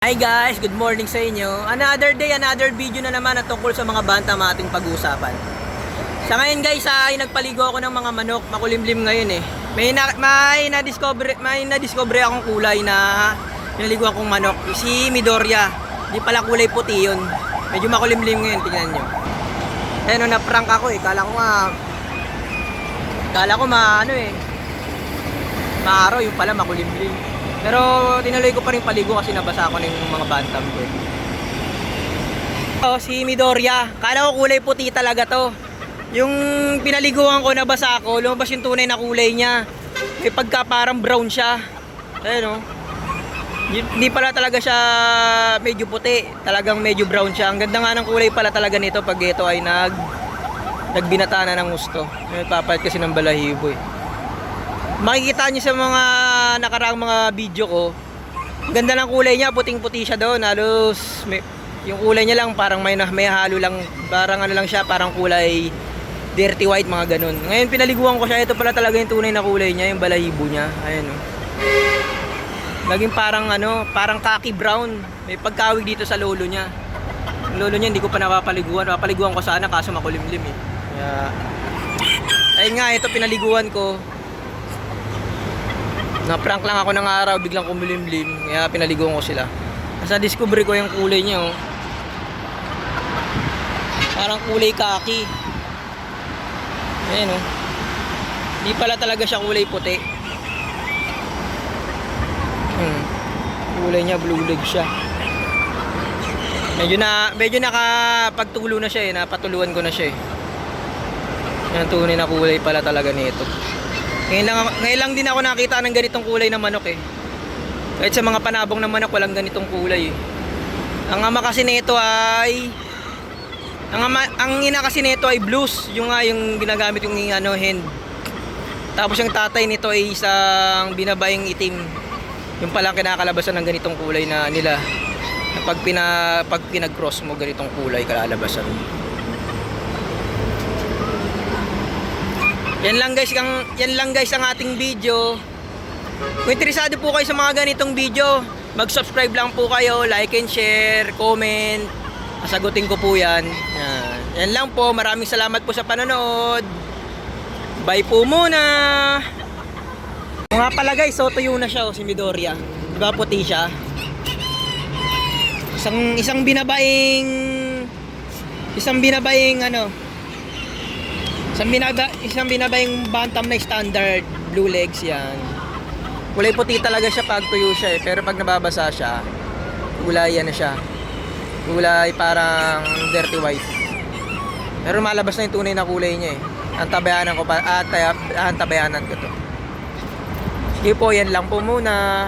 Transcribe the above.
Hi guys, good morning sa inyo. Another day, another video na naman na tungkol sa mga bantam ating pag-uusapan. Sa ngayon guys, ay nagpaligo ako ng mga manok, makulimlim ngayon eh. May na-discover akong kulay na pinaliguan kong manok, si Midoriya. Di pala kulay puti yun. Medyo makulimlim ngayon, tingnan nyo. Ayun, na-prank ako eh. Kala ko maaraw, yung pala makulimlim. Pero tinuloy ko pa rin paligo kasi nabasa ako ng mga bantam ko. Oh, si Midoriya. Kala ko kulay puti talaga to. Yung pinaliguan ko, nabasa ako, lumabas yung tunay na kulay niya. May pagka parang brown siya. Ayun oh. Hindi pala talaga siya medyo puti. Talagang medyo brown siya. Ang ganda nga ng kulay pala talaga nito pag ito ay nagbinata na ng gusto. May papalit kasi ng balahibo eh. Makikita niyo sa mga nakaraang mga video ko, ganda ng kulay niya, puting-puti siya doon. Halos yung kulay niya lang parang may halo lang, parang ano lang siya, parang kulay dirty white, mga ganun. Ngayon pinaliguan ko siya, ito pala talaga yung tunay na kulay niya, yung balahibo niya. Ayan oh. Naging parang khaki brown. May pagkawig dito sa lolo niya. Yung lolo niya hindi ko pa napapaliguan ko sana kaso makulimlim eh. Kaya ayun nga, ito pinaliguan ko. Na-prank lang ako ng araw, biglang kumulimlim, kaya pinaliguan ko sila. Kasi discover ko yung kulay niya oh. Parang kulay khaki. Ayan oh. Di pala talaga siya kulay puti. Kulay niya blue leg siya. Medyo nakapagtulo na siya eh, napatuluan ko na siya eh. Yan tunay na kulay pala talaga nito. Ngayon lang din ako nakita ng ganitong kulay na manok eh. Kahit sa mga panabong na manok, walang ganitong kulay eh. Ang ama kasi nito ay ang ina kasi nito ay blues, yung ginagamit yung hen. Tapos yung tatay nito ay isang binabaing itim. Yung palang kinakalabasan ng ganitong kulay na nila. Pag pinag-cross mo ganitong kulay kalalabasan. Yan lang guys ang ating video. Kung interesado po kayo sa mga ganitong video, mag-subscribe lang po kayo, like and share, comment. Sasagutin ko po yan. Yan lang po. Maraming salamat po sa panonood. Bye po muna. Nga pala guys, so tuyo na siya si Midoriya. Diba puti siya? Isang binabaing bantam na standard blue legs yan. Kulay puti talaga siya pag tuyo siya eh. Pero pag nababasa siya, kulay na siya. Kulay parang dirty white. Pero malabas na yung tunay na kulay niya eh. Antabayanan ko to. Sige po, yan lang po muna.